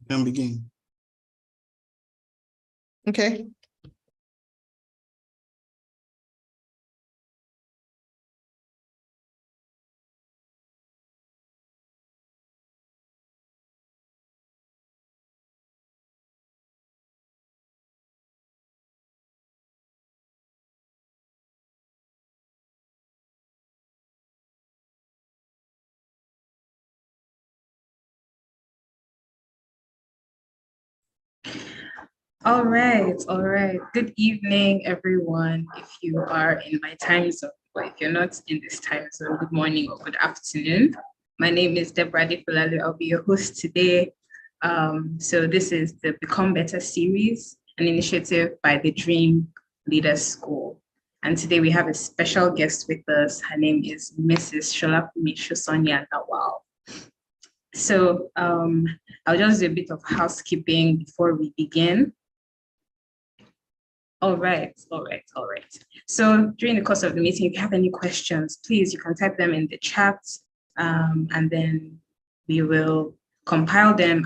can begin. Okay. All right. Good evening, everyone. If you are in my time zone, or if you're not in this time zone, good morning or good afternoon. My name is Deborah Defulalu. I'll be your host today. So this is the Become Better series, an initiative by the Dream Leaders School. And today we have a special guest with us. Her name is Mrs. Solafunmi Sosanya. Wow. So I'll just do a bit of housekeeping before we begin. All right. So during the course of the meeting, if you have any questions, please, you can type them in the chat, and then we will compile them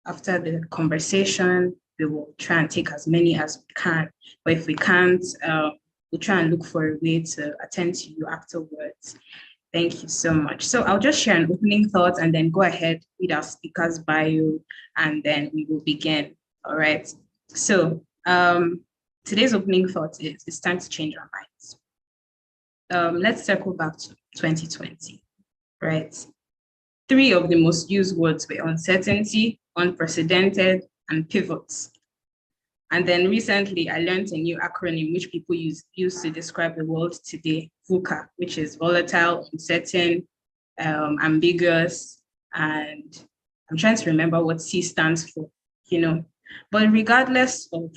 after the conversation. We will try and take as many as we can, but if we can't, we'll try and look for a way to attend to you afterwards. Thank you so much. So I'll just share an opening thought and then go ahead with our speaker's bio, and then we will begin. All right. So today's opening thought is it's time to change our minds. Let's circle back to 2020, right? 3 of the most used words were uncertainty, unprecedented, and pivots. And then recently, I learned a new acronym which people use to describe the world today, VUCA, which is volatile, uncertain, ambiguous, and I'm trying to remember what C stands for, But regardless of,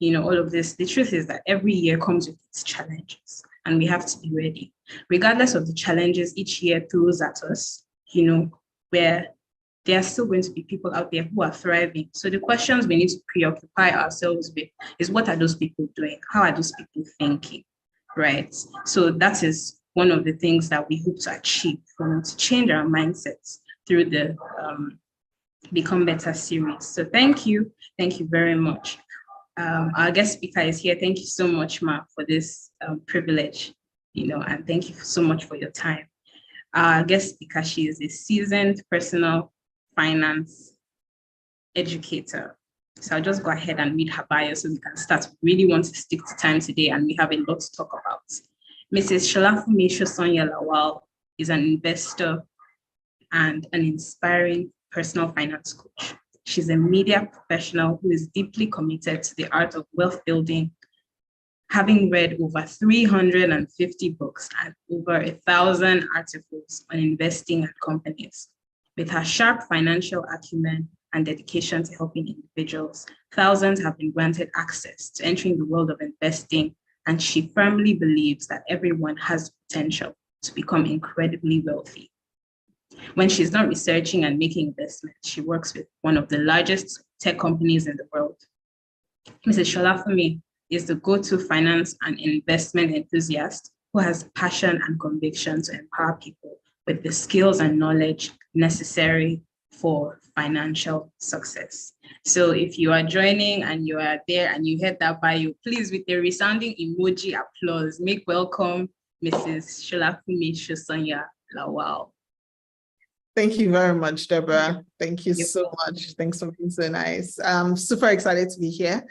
all of this, the truth is that every year comes with its challenges, and we have to be ready. Regardless of the challenges each year throws at us, where there are still going to be people out there who are thriving. So the questions we need to preoccupy ourselves with is, what are those people doing? How are those people thinking, right? So that is one of the things that we hope to achieve, to change our mindsets through the Become Better series. So thank you very much. Our guest speaker is here. Thank you so much, Ma, for this privilege, and thank you so much for your time. Our guest speaker, she is a seasoned personal finance educator. So I'll just go ahead and read her bio so we can start. We really want to stick to time today, and we have a lot to talk about. Mrs. Solafunmi Sosanya is an investor and an inspiring personal finance coach. She's a media professional who is deeply committed to the art of wealth building, having read over 350 books and over 1,000 articles on investing and companies. With her sharp financial acumen and dedication to helping individuals, thousands have been granted access to entering the world of investing, and she firmly believes that everyone has potential to become incredibly wealthy. When she's not researching and making investments, she works with one of the largest tech companies in the world. Mrs. Solafunmi is the go-to finance and investment enthusiast who has passion and conviction to empower people with the skills and knowledge necessary for financial success. So if you are joining and you are there and you heard that bio, please, with a resounding emoji applause, make welcome Mrs. Solafunmi Sosanya Lawal. Thank you very much, Deborah. Thank you so much. Thanks for being so nice. I'm super excited to be here.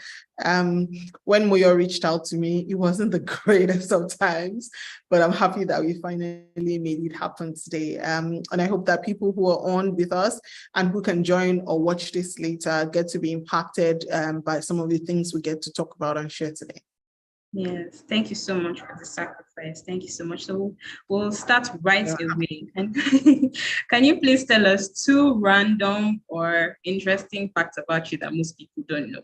When Moyo reached out to me, it wasn't the greatest of times, but I'm happy that we finally made it happen today. And I hope that people who are on with us and who can join or watch this later get to be impacted by some of the things we get to talk about and share today. Yes, thank you so much for the sacrifice. Thank you so much. So we'll start right away. Can you please tell us 2 random or interesting facts about you that most people don't know?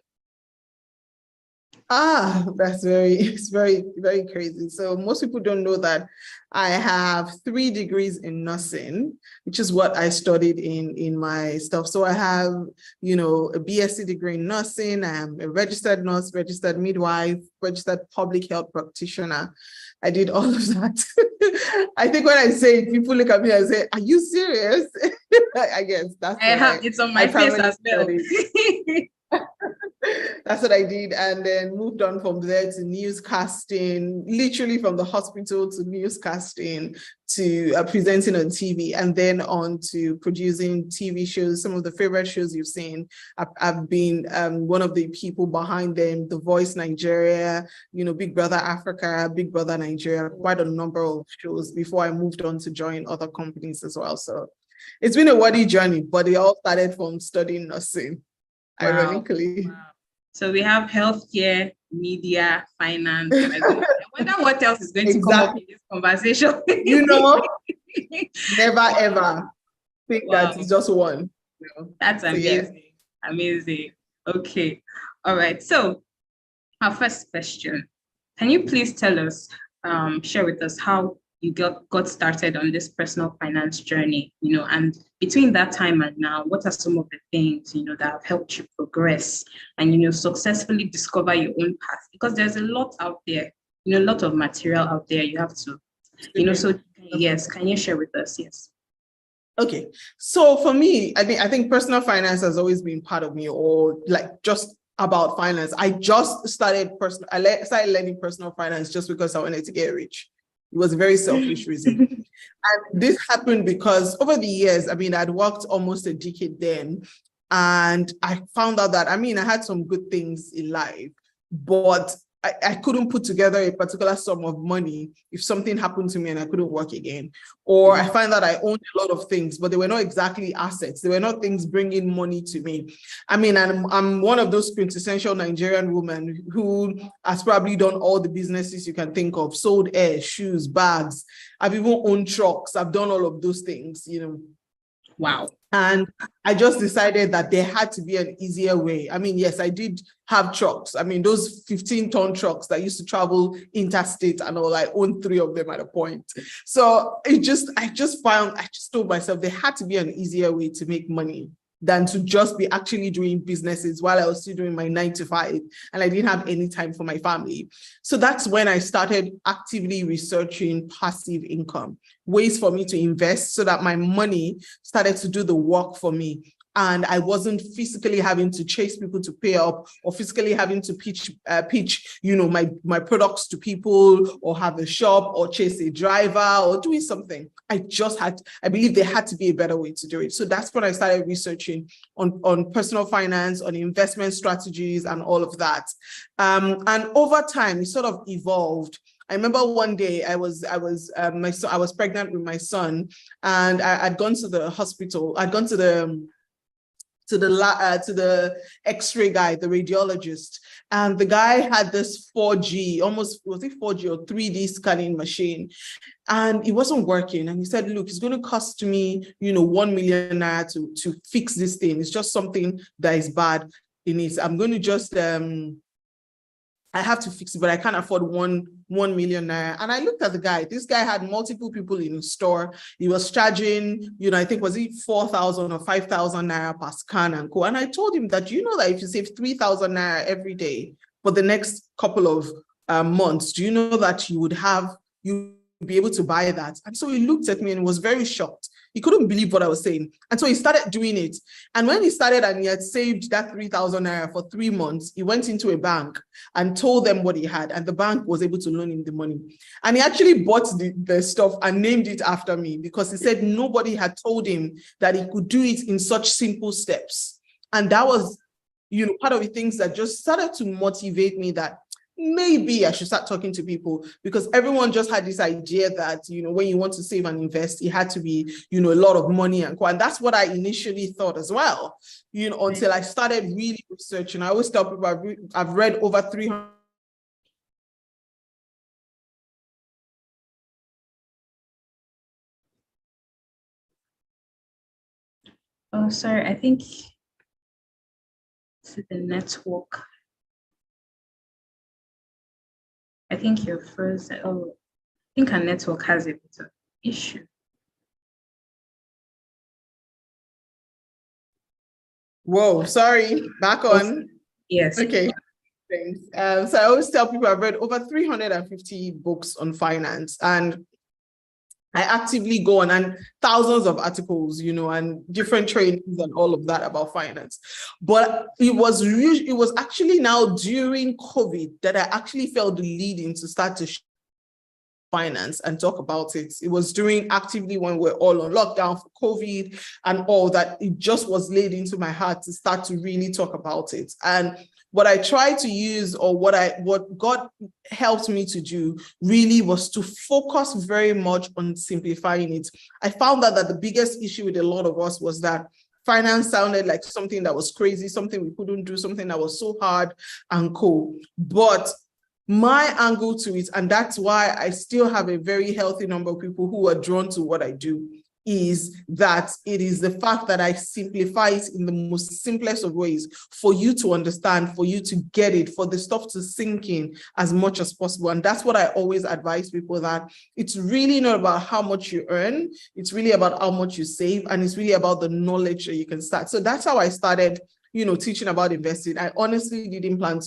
It's very, very crazy. So most people don't know that I have 3 degrees in nursing, which is what I studied in my stuff. So I have, a BSc degree in nursing. I'm a registered nurse, registered midwife, registered public health practitioner. I did all of that. I think when I say it, people look at me and say, are you serious? I guess that's it's on my face as well. That's what I did, and then moved on from there to newscasting, literally from the hospital to newscasting to presenting on TV, and then on to producing TV shows. Some of the favorite shows you've seen, I've been one of the people behind them, The Voice Nigeria, Big Brother Africa, Big Brother Nigeria, quite a number of shows before I moved on to join other companies as well. So it's been a worthy journey, but it all started from studying nursing, ironically. Wow. So we have healthcare, media, finance. I wonder what else is going to come up in this conversation. Never ever think that it's just one. That's amazing. Yeah. Amazing. Okay. All right. So our first question, can you please tell us, share with us how you got started on this personal finance journey, and between that time and now, what are some of the things, that have helped you progress and, successfully discover your own path? Because there's a lot out there, a lot of material out there. You have to, so yes, can you share with us? Yes. Okay. So for me, I think personal finance has always been part of me, or like just about finance. I just started learning personal finance just because I wanted to get rich. It was a very selfish reason. And this happened because over the years, I'd worked almost a decade then, and I found out that, I had some good things in life, but I couldn't put together a particular sum of money if something happened to me and I couldn't work again. Or I find that I owned a lot of things, but they were not exactly assets. They were not things bringing money to me. I'm one of those quintessential Nigerian women who has probably done all the businesses you can think of, sold air, shoes, bags. I've even owned trucks. I've done all of those things, Wow. And I just decided that there had to be an easier way. Yes, I did have trucks. Those 15-ton trucks that used to travel interstate and all, I owned 3 of them at a point. So I just told myself there had to be an easier way to make money than to just be actually doing businesses while I was still doing my 9 to 5 and I didn't have any time for my family. So that's when I started actively researching passive income, ways for me to invest so that my money started to do the work for me. And I wasn't physically having to chase people to pay up, or physically having to pitch, my products to people, or have a shop, or chase a driver, or doing something. I believe there had to be a better way to do it. So that's when I started researching on personal finance, on investment strategies, and all of that. And over time, it sort of evolved. I remember one day I was pregnant with my son, and I'd gone to the hospital. I'd gone to the X-ray guy, the radiologist, and the guy had this 4G, almost, was it 4G or 3D scanning machine, and it wasn't working. And he said, look, it's going to cost me, 1 million naira to fix this thing. It's just something that is bad in it. I'm going to just, I have to fix it, but I can't afford 1 million naira. And I looked at the guy. This guy had multiple people in his store. He was charging, I think, was it 4,000 or 5,000 naira per scan and co. And I told him that, that if you save 3,000 naira every day for the next couple of months, do you know that you'd be able to buy that? And so he looked at me and was very shocked. He couldn't believe what I was saying. And so he started doing it. And when he started and he had saved that 3,000 naira for 3 months, he went into a bank and told them what he had. And the bank was able to loan him the money. And he actually bought the stuff and named it after me, because he said nobody had told him that he could do it in such simple steps. And that was, part of the things that just started to motivate me that maybe I should start talking to people, because everyone just had this idea that, when you want to save and invest, it had to be, a lot of money and that's what I initially thought as well, until I started really researching. I always tell people I've read over 300. Oh, sorry, I think it's the network. I think you're frozen. Oh, I think our network has a bit of issue. Whoa, sorry, back on. Yes. Okay, thanks. So I always tell people I've read over 350 books on finance, and I actively go on, and thousands of articles, and different trainings and all of that about finance. But it was actually now during COVID that I actually felt the leading to start to finance and talk about it. It was during actively when we're all on lockdown for COVID and all that. It just was laid into my heart to start to really talk about it. And what I tried to use, or what God helped me to do, really was to focus very much on simplifying it. I found that the biggest issue with a lot of us was that finance sounded like something that was crazy, something we couldn't do, something that was so hard and cool. But my angle to it, and that's why I still have a very healthy number of people who are drawn to what I do, is that it is the fact that I simplify it in the most simplest of ways for you to understand, for you to get it, for the stuff to sink in as much as possible. And that's what I always advise people, that it's really not about how much you earn, it's really about how much you save, and it's really about the knowledge that you can start. So that's how I started, teaching about investing. I honestly didn't plan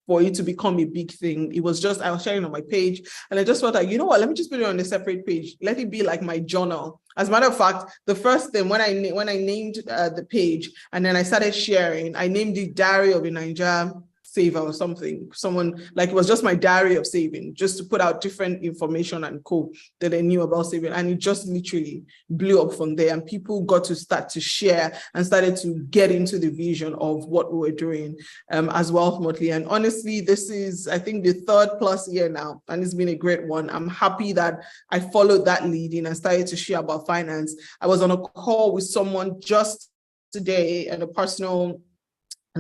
for it to become a big thing. It was just, I was sharing on my page, and I just felt like, you know what, let me just put it on a separate page. Let it be like my journal. As a matter of fact, the first thing, when I named the page, and then I started sharing, I named it Diary of a Niger Saver or something. Someone, like, it was just my diary of saving, just to put out different information and code that I knew about saving. And it just literally blew up from there. And people got to start to share and started to get into the vision of what we were doing as well, Motley. And honestly, this is, I think, the 3rd+ year now, and it's been a great one. I'm happy that I followed that leading and started to share about finance. I was on a call with someone just today, and a personal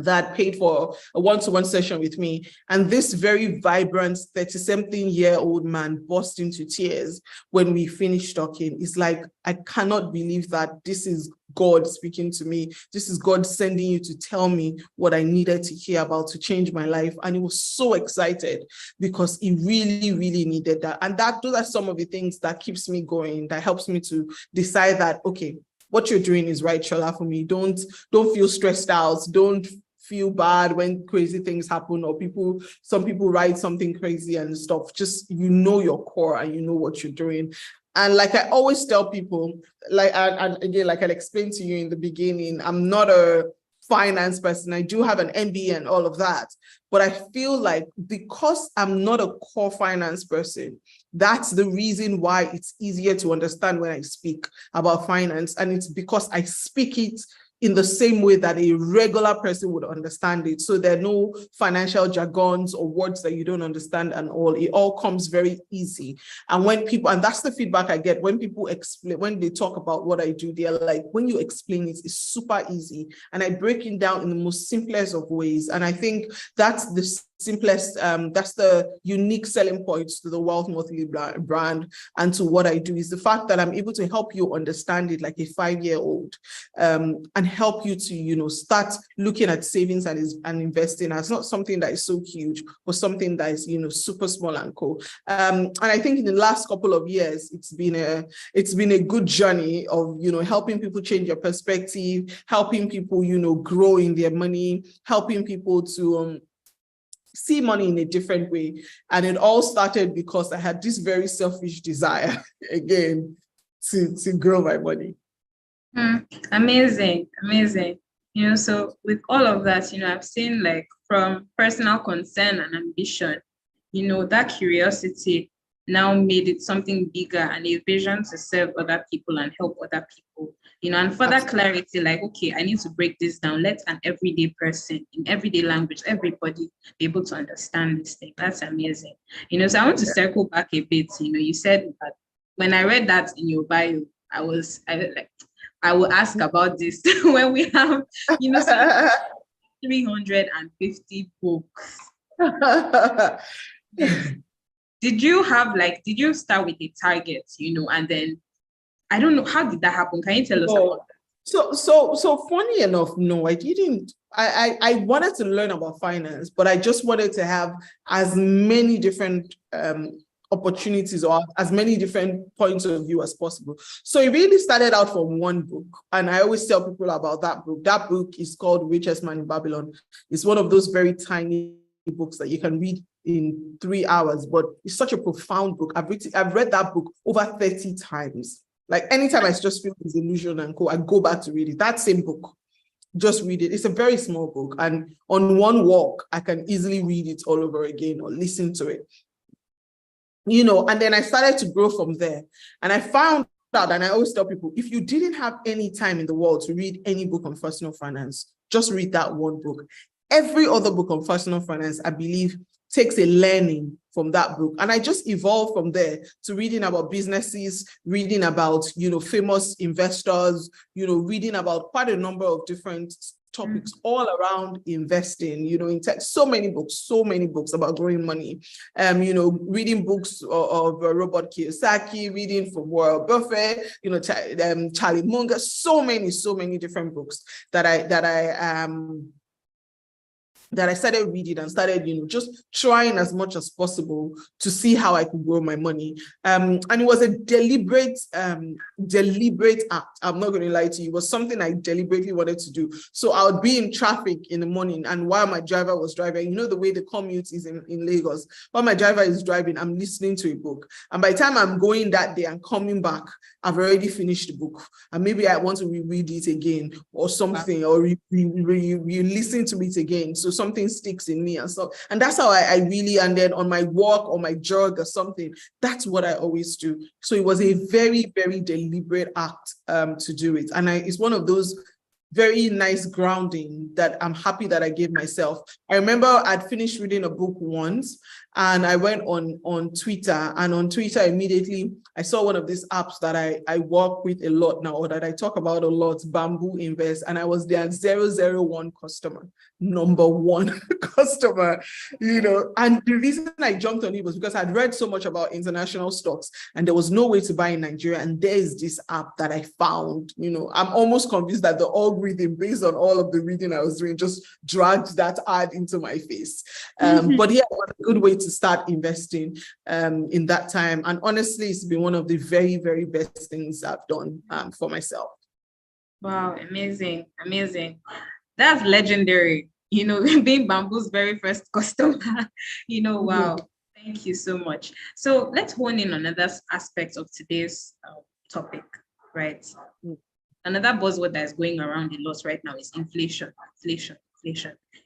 that paid for a one-to-one session with me. And this very vibrant 30-something-year-old man burst into tears when we finished talking. It's like, I cannot believe that this is God speaking to me. This is God sending you to tell me what I needed to hear about to change my life. And he was so excited because he really, really needed that. And those are some of the things that keeps me going, that helps me to decide that, okay, what you're doing is right, Solafunmi. Don't feel stressed out. Don't feel bad when crazy things happen, or some people write something crazy and stuff. Just, your core and what you're doing. And like I always tell people, like, and again, like I explained to you in the beginning, I'm not a finance person. I do have an MBA and all of that, but I feel like because I'm not a core finance person, that's the reason why it's easier to understand when I speak about finance. And it's because I speak it in the same way that a regular person would understand it. So there are no financial jargons or words that you don't understand and all. It all comes very easy. And and that's the feedback I get when people explain, when they talk about what I do, they're like, when you explain it, it's super easy. And I break it down in the most simplest of ways. And I think that's the simplest, that's the unique selling points to the Wealth Motley brand and to what I do, is the fact that I'm able to help you understand it like a 5-year-old, and help you to, start looking at savings and investing as not something that is so huge, but something that is, super small and cool. And I think in the last couple of years, it's been a good journey of, helping people change their perspective, helping people, grow in their money, helping people to see money in a different way. And it all started because I had this very selfish desire, again, to grow my money. Amazing. So with all of that, I've seen, like, from personal concern and ambition, that curiosity now made it something bigger, and a vision to serve other people and help other people, and further clarity, like, okay, I need to break this down. Let an everyday person in everyday language, everybody be able to understand this thing. That's amazing. So I want to circle back a bit. You said that when I read that in your bio, I will ask about this when we have, 350 books. Did you start with a target, and then, I don't know, how did that happen? Can you tell us about that? So funny enough, no, I didn't. I wanted to learn about finance, but I just wanted to have as many different opportunities or as many different points of view as possible. So it really started out from one book. And I always tell people about that book. That book is called Richest Man in Babylon. It's one of those very tiny books that you can read in 3 hours, but it's such a profound book. I've read that book over 30 times. Like anytime I just feel disillusioned and I go back to read it. That same book, just read it. It's a very small book, and on one walk, I can easily read it all over again or listen to it. And then I started to grow from there. And I found out, and I always tell people, if you didn't have any time in the world to read any book on personal finance, just read that one book. Every other book on personal finance, I believe, takes a learning from that book. And I just evolved from there to reading about businesses, reading about, famous investors, reading about quite a number of different topics all around investing, in tech. So many books about growing money. Reading books of Robert Kiyosaki, reading from Warren Buffett, Charlie Munger, so many different books that I started reading and started, just trying as much as possible to see how I could grow my money. And it was a deliberate act. I'm not going to lie to you. It was something I deliberately wanted to do. So I would be in traffic in the morning, and while my driver was driving, the way the commute is in Lagos, while my driver is driving, I'm listening to a book. And by the time I'm going that day and coming back, I've already finished the book. And maybe I want to reread it again or something, or listen to it again. So something sticks in me and stuff. And that's how I really, and then on my walk or my jog or something, that's what I always do. So it was a very, very deliberate act to do it. And it's one of those very nice grounding that I'm happy that I gave myself. I remember I'd finished reading a book once, and I went on Twitter, and on Twitter immediately I saw one of these apps that I work with a lot now, or that I talk about a lot, Bamboo Invest, and I was their 001 customer, number one customer, and the reason I jumped on it was because I'd read so much about international stocks, and there was no way to buy in Nigeria, and there's this app that I found. I'm almost convinced that the algorithm, based on all of the reading I was doing, just dragged that ad into my face. But yeah, it was a good way to start investing in that time. And honestly, it's been one of the very, very best things I've done for myself. Wow, amazing. That's legendary. Being Bamboo's very first customer. Wow. Thank you so much. So let's hone in on another aspect of today's topic, right? Another buzzword that is going around a lot right now is inflation.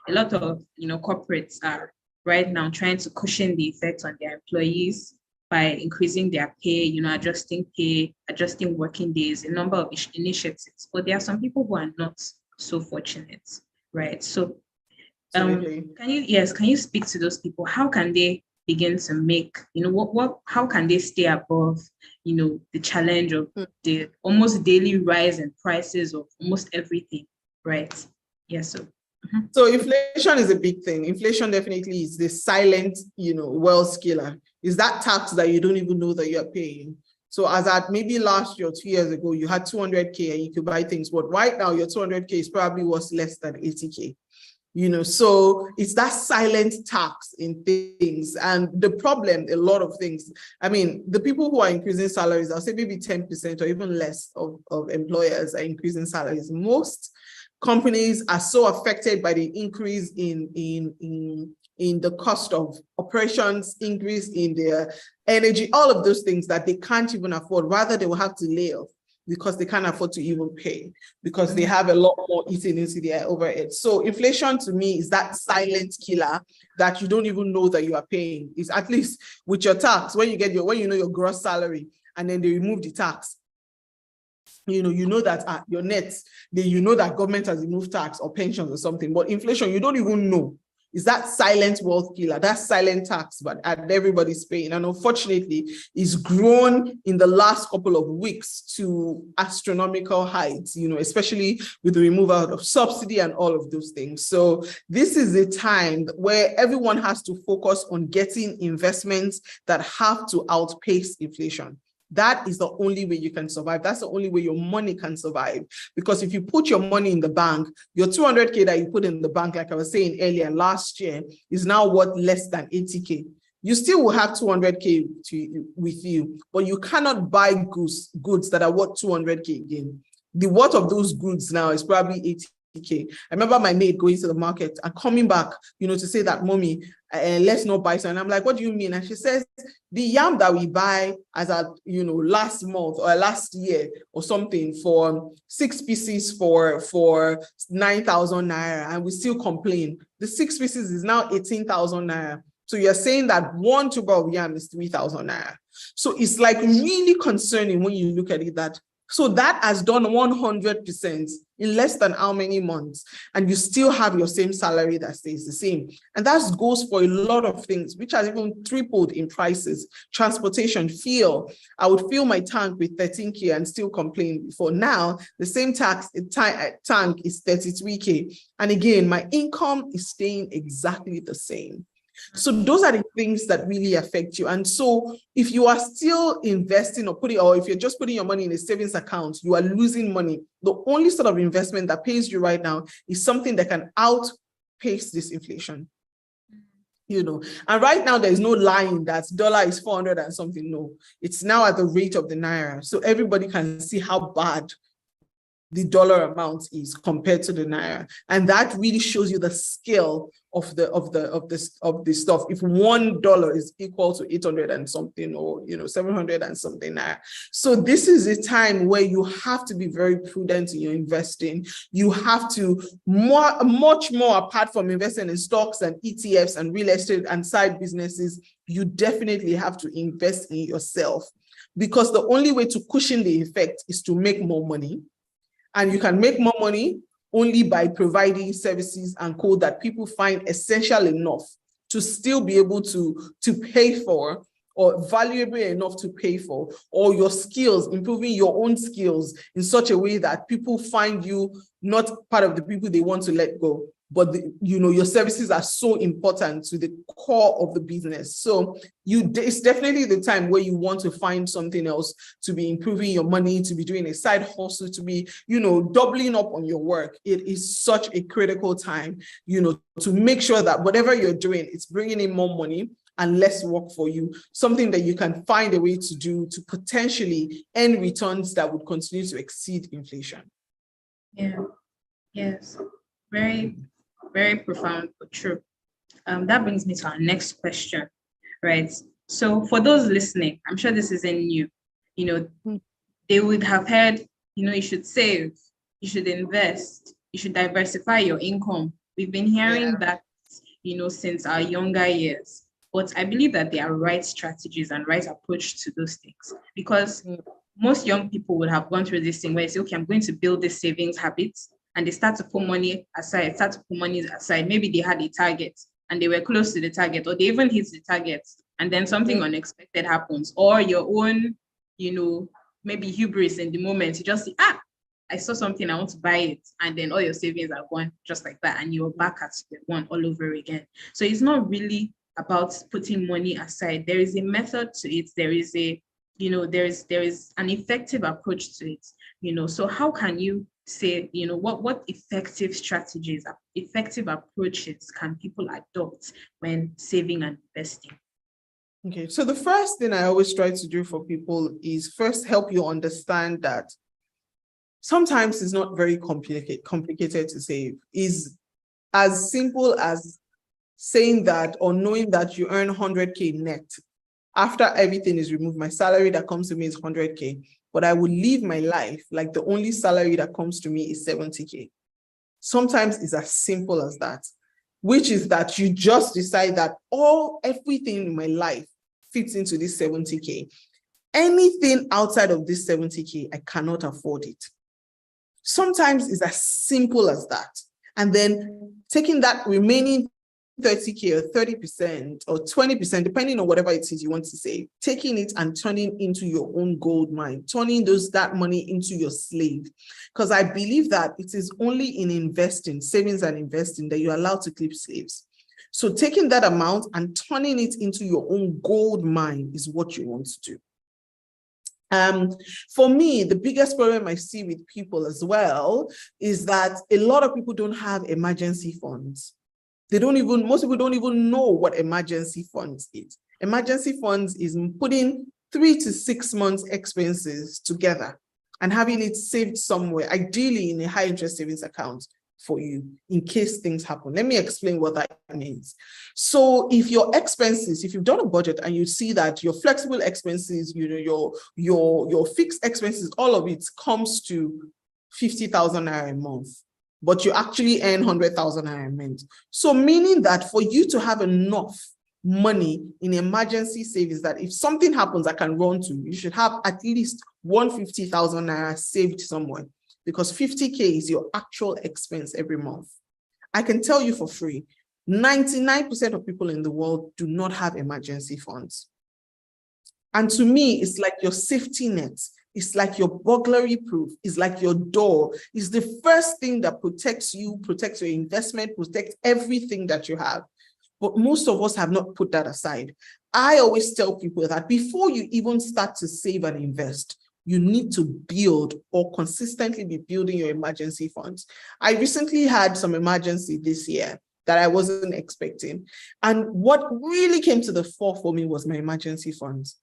A lot of corporates are right now trying to cushion the effects on their employees by increasing their pay, adjusting pay, adjusting working days, a number of initiatives. But there are some people who are not so fortunate, right? So can you speak to those people? How can they begin to make, how can they stay above, the challenge of the almost daily rise in prices of almost everything, right? Yes. So inflation is a big thing. Inflation definitely is the silent, wealth killer. Is that tax that you don't even know that you're paying. So as at maybe last year or 2 years ago, you had 200K and you could buy things, but right now your 200K is probably worth less than 80K. So it's that silent tax in things. And the problem, a lot of things, the people who are increasing salaries, I'll say maybe 10% or even less of employers are increasing salaries. Most companies are so affected by the increase in the cost of operations, increase in their energy, all of those things that they can't even afford. Rather, they will have to lay off because they can't afford to even pay, because they have a lot more eating into their overhead. So inflation to me is that silent killer that you don't even know that you are paying. It's at least with your tax, when you know your gross salary and then they remove the tax, you know that your net, you know that government has removed tax or pensions or something. But inflation, you don't even know. Is that silent wealth killer, that silent tax, but everybody's paying. And unfortunately, it's grown in the last couple of weeks to astronomical heights, especially with the removal of subsidy and all of those things. So this is a time where everyone has to focus on getting investments that have to outpace inflation. That is the only way you can survive. That's the only way your money can survive. Because if you put your money in the bank, your 200K that you put in the bank, like I was saying earlier, last year, is now worth less than 80K. You still will have 200K with you, but you cannot buy goods that are worth 200K again. The worth of those goods now is probably I remember my maid going to the market and coming back, to say that, mommy, let's not buy something. I'm like, what do you mean? And she says, the yam that we buy as at, last month or last year or something for 6 pieces for 9,000 naira, and we still complain. The 6 pieces is now 18,000 naira. So you're saying that 1 tuber of yam is 3,000 naira. So it's like really concerning when you look at it that, so that has done 100% in less than how many months, and you still have your same salary that stays the same. And that goes for a lot of things, which has even tripled in prices. Transportation, fuel. I would fill my tank with 13K and still complain before. Now, the same tank is 33K. And again, my income is staying exactly the same. So those are the things that really affect you. And so if you are still investing or if you're just putting your money in a savings account, you are losing money. The only sort of investment that pays you right now is something that can outpace this inflation. And right now there is no lying that dollar is 400 and something. No, it's now at the rate of the naira. So everybody can see how bad the dollar amount is compared to the naira, and that really shows you the scale of the stuff. If $1 is equal to 800 and something, or 700 and something naira. So this is a time where you have to be very prudent in your investing. You have to much more apart from investing in stocks and ETFs and real estate and side businesses. You definitely have to invest in yourself, because the only way to cushion the effect is to make more money. And you can make more money only by providing services and code that people find essential enough to still be able to pay for, or valuable enough to pay for, or your skills, improving your own skills in such a way that people find you not part of the people they want to let go, but your services are so important to the core of the business. So it's definitely the time where you want to find something else to be improving your money, to be doing a side hustle, to be, doubling up on your work. It is such a critical time, to make sure that whatever you're doing, it's bringing in more money and less work for you, something that you can find a way to do to potentially earn returns that would continue to exceed inflation. Yeah, yes, very, very profound but true. That brings me to our next question, right? So for those listening, I'm sure this isn't new. They would have heard, you should save, you should invest, you should diversify your income. We've been hearing that, since our younger years. But I believe that there are right strategies and right approach to those things, because most young people would have gone through this thing where they say, okay, I'm going to build this savings habits, and they start to put money aside, Maybe they had a target and they were close to the target, or they even hit the target, and then something unexpected happens, or your own, maybe hubris in the moment. You just say, I saw something, I want to buy it. And then all your savings are gone just like that. And you're back at square one all over again. So it's not really about putting money aside. There is a method to it. There is there is an effective approach to it. So how can you say, what effective strategies, effective approaches can people adopt when saving and investing? Okay, so the first thing I always try to do for people is first help you understand that sometimes it's not very complicated to save. Is as simple as saying that, or knowing that you earn 100K net. After everything is removed, my salary that comes to me is 100K, but I will live my life like the only salary that comes to me is 70K. Sometimes it's as simple as that, which is that you just decide that everything in my life fits into this 70K. Anything outside of this 70K, I cannot afford it. Sometimes it's as simple as that. And then taking that remaining 30K or 30% or 20%, depending on whatever it is you want to say, taking it and turning into your own gold mine, turning that money into your slave. Because I believe that it is only in investing, savings and investing, that you're allowed to keep slaves. So taking that amount and turning it into your own gold mine is what you want to do. For me, the biggest problem I see with people as well is that a lot of people don't have emergency funds. Most people don't even know what emergency funds is. Emergency funds is putting 3 to 6 months expenses together and having it saved somewhere, ideally in a high interest savings account, for you in case things happen. Let me explain what that means. So if your expenses, if you've done a budget and you see that your flexible expenses, your fixed expenses, all of it comes to 50,000 naira a month, but you actually earn 100,000 naira a month. So meaning that for you to have enough money in emergency savings, that if something happens, I can run to, you should have at least 150,000 naira saved somewhere, because 50K is your actual expense every month. I can tell you for free, 99% of people in the world do not have emergency funds. And to me, it's like your safety net. It's like your burglary proof. It's like your door. It's the first thing that protects you, protects your investment, protects everything that you have. But most of us have not put that aside. I always tell people that before you even start to save and invest, you need to build or consistently be building your emergency funds. I recently had some emergency this year that I wasn't expecting. And what really came to the fore for me was my emergency funds.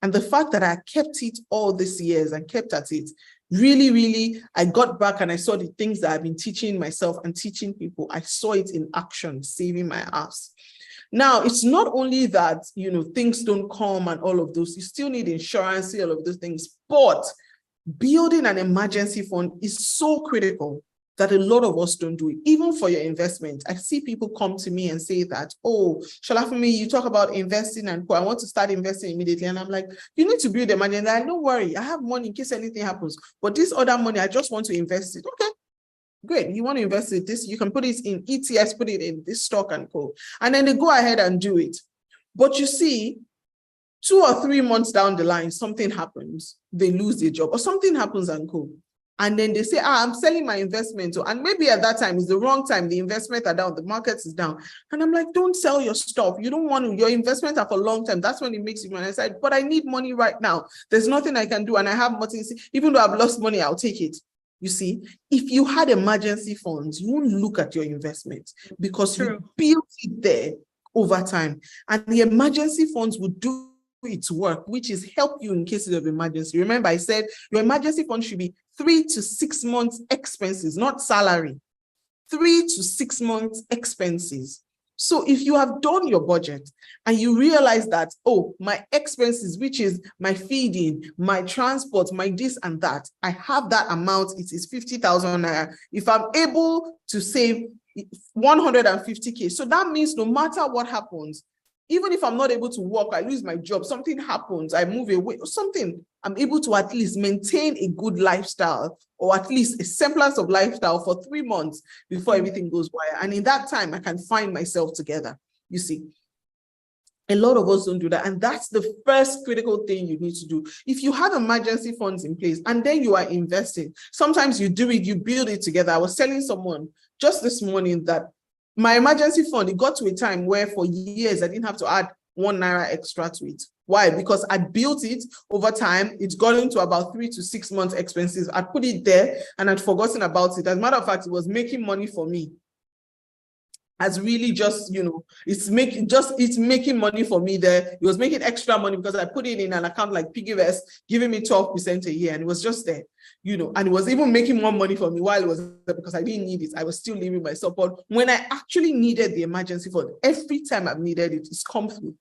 And the fact that I kept it all these years and kept at it, really, I got back and I saw the things that I've been teaching myself and teaching people. I saw it in action, saving my ass. Now, it's not only that, things don't come and all of those, you still need insurance, all of those things, but building an emergency fund is so critical that a lot of us don't do it, even for your investment. I see people come to me and say that, oh, Solafunmi, you talk about investing and I want to start investing immediately. And I'm like, you need to build a money. And like, don't worry, I have money in case anything happens. But this other money, I just want to invest it. Okay, great. You want to invest it, this, you can put it in ETS, put it in this stock and co. And then they go ahead and do it. But you see, 2 or 3 months down the line, something happens, they lose their job or something happens and co. And then they say, I'm selling my investment. And maybe at that time is the wrong time. The investment are down, the market is down. And I'm like, don't sell your stuff. You don't want to, your investments are for long time. That's when it makes you money. I said, but I need money right now. There's nothing I can do. And I have money. Even though I've lost money, I'll take it. You see, if you had emergency funds, you won't look at your investment because you built it there over time. And the emergency funds would do its work, which is help you in cases of emergency. Remember, I said your emergency fund should be 3 to 6 months expenses, not salary. 3 to 6 months expenses. So if you have done your budget and you realize that, oh, my expenses, which is my feeding, my transport, my this and that, I have that amount, it is 50,000 naira. If I'm able to save 150K, so that means no matter what happens, even if I'm not able to work, I lose my job, something happens, I move away or something, I'm able to at least maintain a good lifestyle or at least a semblance of lifestyle for 3 months before everything goes wire. And in that time, I can find myself together. You see, a lot of us don't do that. And that's the first critical thing you need to do. If you have emergency funds in place and then you are investing, sometimes you do it, you build it together. I was telling someone just this morning that my emergency fund, it got to a time where for years, I didn't have to add 1 naira extra to it. Why? Because I built it over time. It's got into about 3 to 6 months expenses. I put it there and I'd forgotten about it. As a matter of fact, it was making money for me. As really just, it's making money for me there. It was making extra money because I put it in an account like PiggyVest, giving me 12% a year. And it was just there, and it was even making more money for me while it was there because I didn't need it. I was still living myself. But when I actually needed the emergency fund, every time I've needed it, it's come through.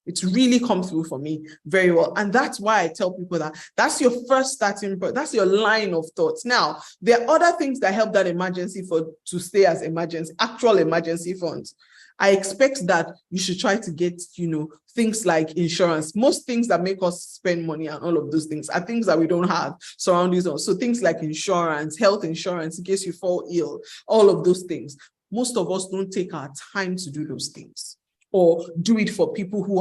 It's really come through for me very well. And that's why I tell people that that's your first starting point. That's your line of thoughts. Now, there are other things that help that emergency fund to stay as actual emergency funds. I expect that you should try to get, things like insurance. Most things that make us spend money and all of those things are things that we don't have surrounding us. So things like insurance, health insurance, in case you fall ill, all of those things. Most of us don't take our time to do those things, or do it for people who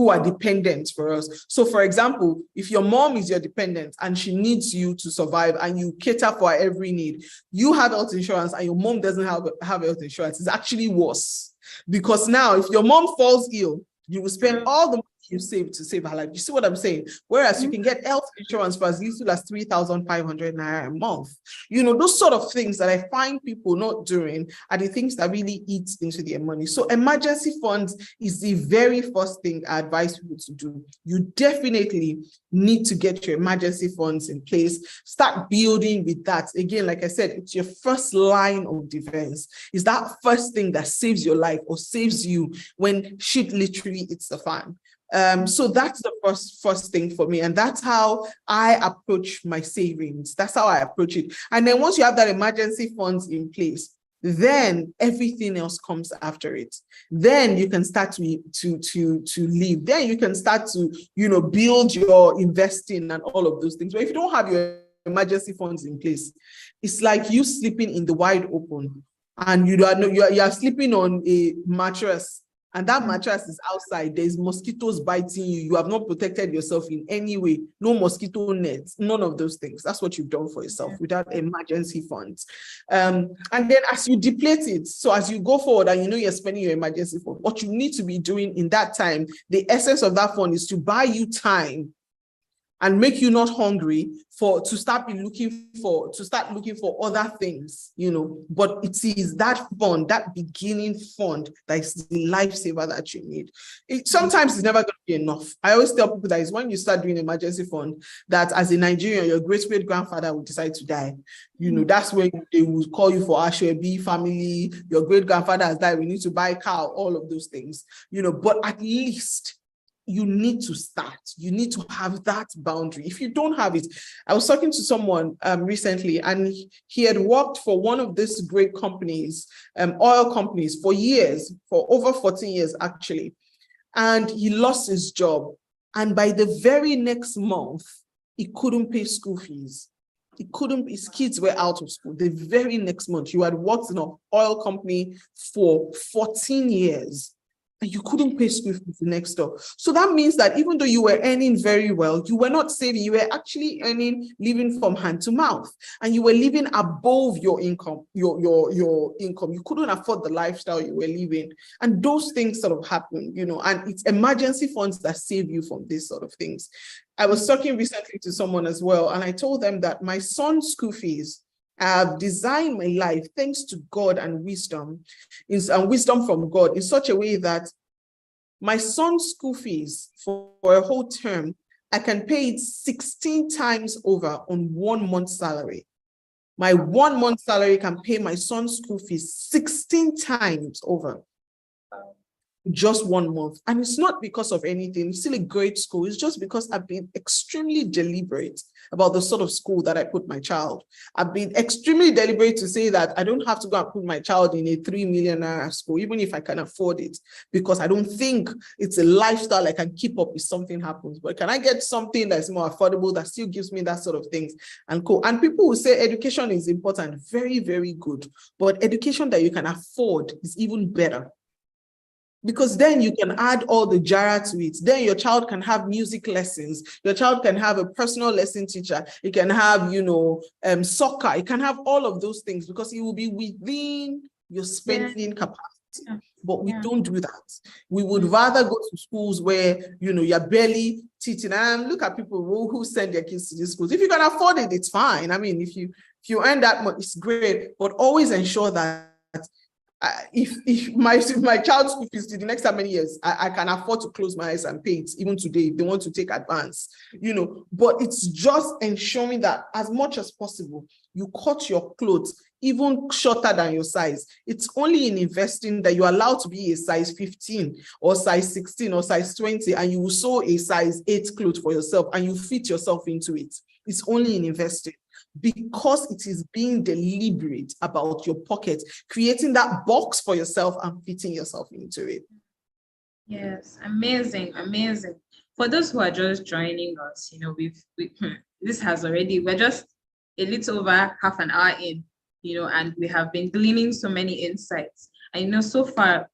are dependent for us. So for example, if your mom is your dependent and she needs you to survive and you cater for her every need, you have health insurance and your mom doesn't have health insurance, it's actually worse. Because now if your mom falls ill, you will spend all the money you save to save her life. You see what I'm saying? Whereas you can get health insurance for as little as 3,500 naira a month. You know, those sort of things that I find people not doing are the things that really eat into their money. So emergency funds is the very first thing I advise people to do. You definitely need to get your emergency funds in place. Start building with that. Again, like I said, it's your first line of defense. It's that first thing that saves your life or saves you when shit literally hits the fan. So that's the first thing for me. And that's how I approach my savings. That's how I approach it. And then once you have that emergency funds in place, then everything else comes after it. Then you can start to live. Then you can start to, you know, build your investing and all of those things. But if you don't have your emergency funds in place, it's like you sleeping in the wide open, and you are sleeping on a mattress, and that mattress is outside. There's mosquitoes biting you. You have not protected yourself in any way. No mosquito nets, none of those things. That's what you've done for yourself without emergency funds. And then as you deplete it, so as you go forward and you know you're spending your emergency fund, what you need to be doing in that time, the essence of that fund is to buy you time and make you not hungry to start looking for other things, you know. But it is that fund, that beginning fund, that is the lifesaver that you need. Sometimes it's never going to be enough. I always tell people that it's when you start doing emergency fund that as a Nigerian, your great-great-grandfather will decide to die. You know, that's when they will call you for Ashwebi family, your great-grandfather has died, we need to buy a cow, all of those things, you know. But at least you need to start. You need to have that boundary. If you don't have it, I was talking to someone recently, and he had worked for one of these great companies, oil companies, for years, for over 14 years actually, and he lost his job. And by the very next month, he couldn't pay school fees. He couldn't. His kids were out of school. The very next month, you had worked in an oil company for 14 years. And you couldn't pay school fees next door. So that means that even though you were earning very well, you were not saving. You were actually living from hand to mouth, and you were living above your income, your income. You couldn't afford the lifestyle you were living. And those things sort of happen, you know, and it's emergency funds that save you from these sort of things. I was talking recently to someone as well, and I told them that my son's school fees, I have designed my life, thanks to God and wisdom from God, in such a way that my son's school fees for a whole term, I can pay it 16 times over on 1 month's salary. My 1 month salary can pay my son's school fees 16 times over. Just 1 month. And it's not because of anything. It's still a great school. It's just because I've been extremely deliberate about the sort of school that I put my child. I've been extremely deliberate to say that I don't have to go and put my child in a 3 million naira school, even if I can afford it, because I don't think it's a lifestyle I can keep up if something happens. But can I get something that's more affordable, that still gives me that sort of things and cool? And people will say education is important. Very, very good. But education that you can afford is even better, because then you can add all the jara to it. Then your child can have music lessons. Your child can have a personal lesson teacher. It can have, you know, soccer. It can have all of those things, because it will be within your spending capacity. But we don't do that. We would rather go to schools where, you know, you're barely teaching. And look at people who send their kids to these schools. If you can afford it, it's fine. I mean, if you earn that much, it's great. But always ensure that if my child's school fees the next how many years, I can afford to close my eyes and pay it, even today, if they want to take advance, you know. But it's just ensuring that as much as possible, you cut your clothes even shorter than your size. It's only in investing that you're allowed to be a size 15 or size 16 or size 20, and you will sew a size 8 clothes for yourself and you fit yourself into it. It's only in investing, because it is being deliberate about your pocket, creating that box for yourself and fitting yourself into it. Yes, amazing, amazing. For those who are just joining us, you know, this has already, we're just a little over half an hour in, you know, and we have been gleaning so many insights. And you know, so far,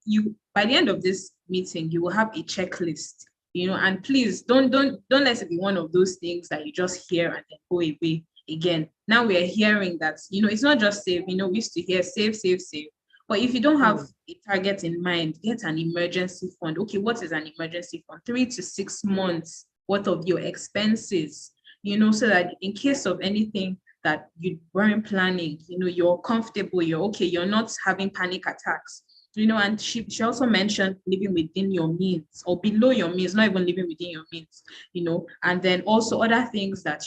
by the end of this meeting, you will have a checklist, you know, and please don't let it be one of those things that you just hear and then go away again. Now we are hearing that, you know, it's not just save. You know, we used to hear save. But if you don't have a target in mind, get an emergency fund. Okay, what is an emergency fund? 3 to 6 months worth of your expenses, so that in case of anything that you weren't planning, you're comfortable, you're okay, you're not having panic attacks. And she also mentioned living within your means or below your means, not even living within your means, and then also other things that,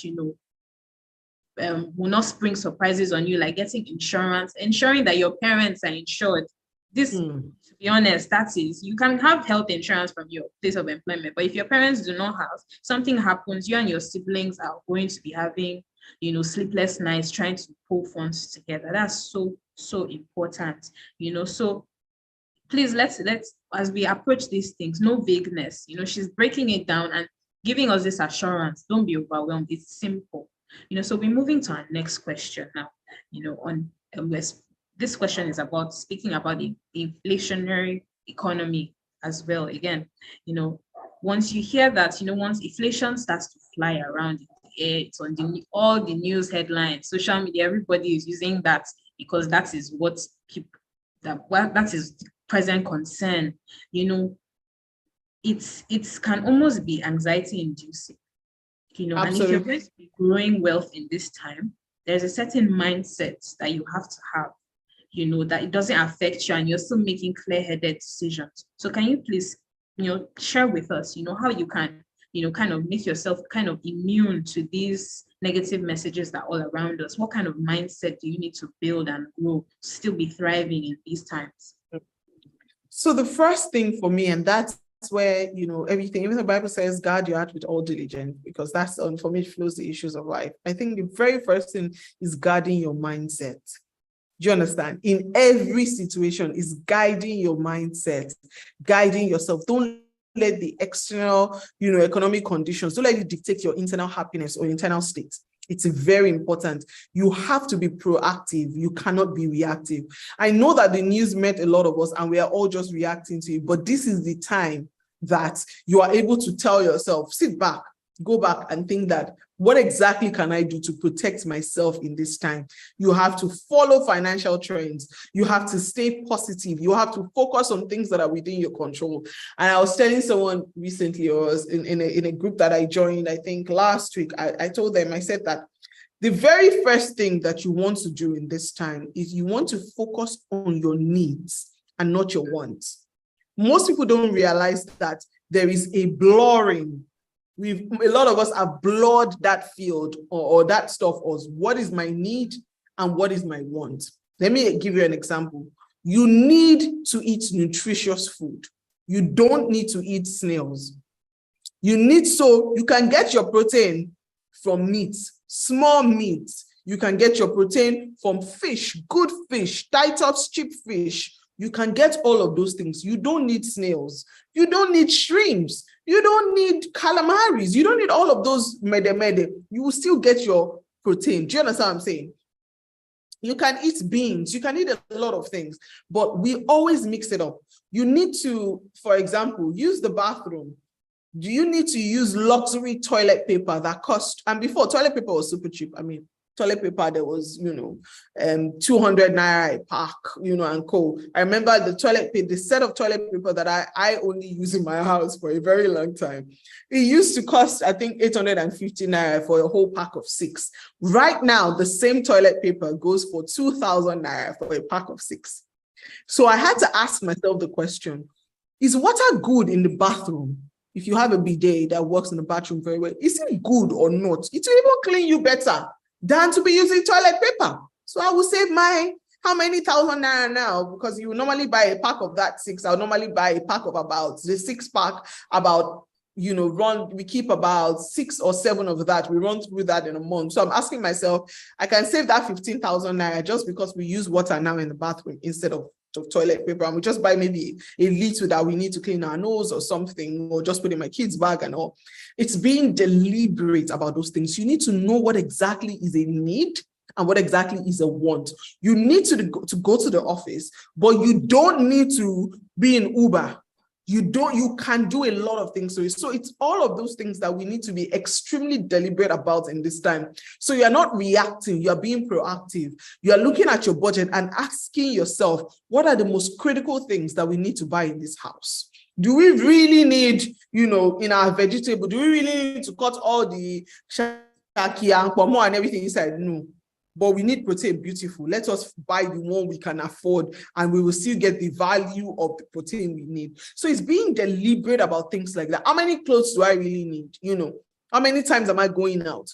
will not spring surprises on you, like getting insurance, ensuring that your parents are insured. This, to be honest, that is, you can have health insurance from your place of employment, but if your parents do not have, something happens, you and your siblings are going to be having, sleepless nights trying to pull funds together. That's so important, so please let's as we approach these things, no vagueness. She's breaking it down and giving us this assurance. Don't be overwhelmed. It's simple. So we're moving to our next question now. This question is about speaking about the inflationary economy as well. Again, once you hear that, once inflation starts to fly around in the air, it's on all the news headlines, social media, everybody is using that because that is what people that is the present concern. It can almost be anxiety inducing. And if you're going to be growing wealth in this time, there's a certain mindset that you have to have, that it doesn't affect you and you're still making clear-headed decisions. So can you please, share with us, how you can, kind of make yourself kind of immune to these negative messages that are all around us? What kind of mindset do you need to build and grow to still be thriving in these times? So the first thing for me, and that's where, everything, even the Bible says, guard your heart with all diligence, because that's from it flows the issues of life. I think the very first thing is guarding your mindset. Do you understand? In every situation is guiding your mindset, guiding yourself. Don't let the external, economic conditions, don't let it dictate your internal happiness or internal state. It's very important. You have to be proactive. You cannot be reactive. I know that the news met a lot of us and we are all just reacting to it, but this is the time that you are able to tell yourself, sit back, go back and think that, what exactly can I do to protect myself in this time? You have to follow financial trends. You have to stay positive. You have to focus on things that are within your control. And I was telling someone recently, or was in a group that I joined, I think last week, I told them, I said that the very first thing that you want to do in this time is you want to focus on your needs and not your wants. Most people don't realize that there is a blurring. A lot of us have blurred that field or that stuff as what is my need and what is my want. Let me give you an example. You need to eat nutritious food. You don't need to eat snails. So you can get your protein from meat, small meat. You can get your protein from fish, good fish, Titus cheap fish. You can get all of those things. You don't need snails. You don't need shrimps. You don't need calamaris. You don't need all of those mede. You will still get your protein. Do you understand what I'm saying? You can eat beans. You can eat a lot of things, but we always mix it up. You need to, for example, use the bathroom. Do you need to use luxury toilet paper that cost, and before toilet paper was super cheap. I mean, toilet paper, there was, 200 naira a pack, and co. I remember the set of toilet paper that I only use in my house for a very long time. It used to cost, I think, 850 naira for a whole pack of 6. Right now, the same toilet paper goes for 2,000 naira for a pack of 6. So I had to ask myself the question, is water good in the bathroom? If you have a bidet that works in the bathroom very well, is it good or not? It will even clean you better than to be using toilet paper. So I will save how many thousand naira now? Because you normally buy a pack of that 6. I'll normally buy a pack of about the 6 pack, about, we keep about 6 or 7 of that. We run through that in a month. So I'm asking myself, I can save that 15,000 naira just because we use water now in the bathroom instead of toilet paper, and we just buy maybe a little that we need to clean our nose or something, or just put in my kids' bag and all. It's being deliberate about those things. You need to know what exactly is a need and what exactly is a want. You need to go to the office, but you don't need to be in Uber. You can do a lot of things to it. So it's all of those things that we need to be extremely deliberate about in this time. So you're not reacting, you're being proactive. You're looking at your budget and asking yourself, what are the most critical things that we need to buy in this house? Do we really need, in our vegetable, do we really need to cut all the shaki and pomo and everything inside? No. But we need protein, beautiful. Let us buy the one we can afford, and we will still get the value of the protein we need. So it's being deliberate about things like that. How many clothes do I really need? How many times am I going out?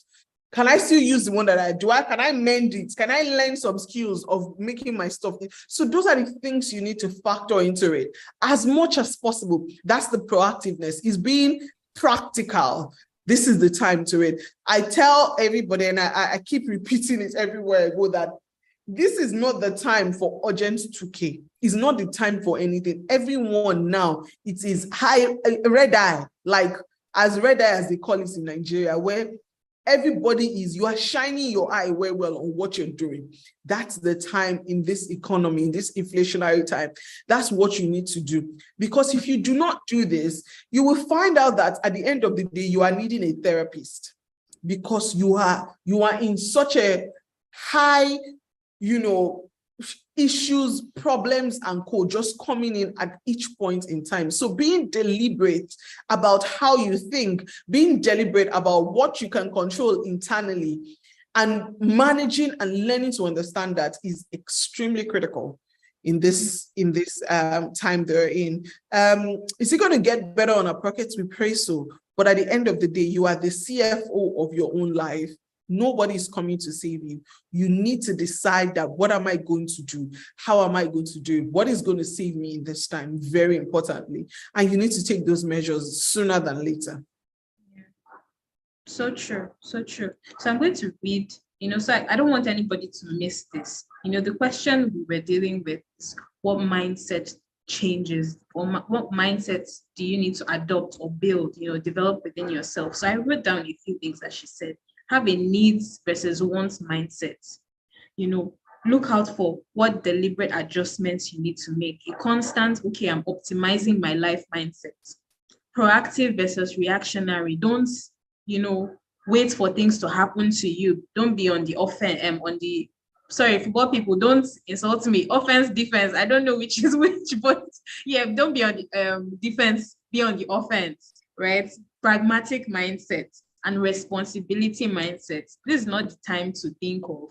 Can I still use the one that I do? Can I mend it? Can I learn some skills of making my stuff? So those are the things you need to factor into it as much as possible. That's the proactiveness, is being practical. This is the time to it. I tell everybody, and I keep repeating it everywhere I go, that this is not the time for urgent 2K. It's not the time for anything. Everyone now, it is red eye, like as red eye as they call it in Nigeria, where everybody you are shining your eye very well on what you're doing. That's the time in this economy, in this inflationary time. That's what you need to do. Because if you do not do this, you will find out that at the end of the day, you are needing a therapist, because you are in such a high, issues, problems, and just coming in at each point in time. So being deliberate about how you think, being deliberate about what you can control internally, and managing and learning to understand that is extremely critical in this time they're in. Is it going to get better on our pockets? We pray so. But at the end of the day, you are the CFO of your own life. Nobody is coming to save you. You need to decide that, what am I going to do? How am I going to do it? What is going to save me in this time? Very importantly. And you need to take those measures sooner than later. Yeah. So true. So true. So I'm going to read, so I don't want anybody to miss this. The question we were dealing with is, what mindset changes, or what mindsets do you need to adopt or build, develop within yourself? So I wrote down a few things that she said. Have a needs versus wants mindset. Look out for what deliberate adjustments you need to make. A constant, okay, I'm optimizing my life mindset. Proactive versus reactionary. Don't, wait for things to happen to you. Don't be on the offense, football people, don't insult me. Offense, defense. I don't know which is which, but yeah, don't be on the defense, be on the offense, right? Pragmatic mindset and responsibility mindset. This is not the time to think of,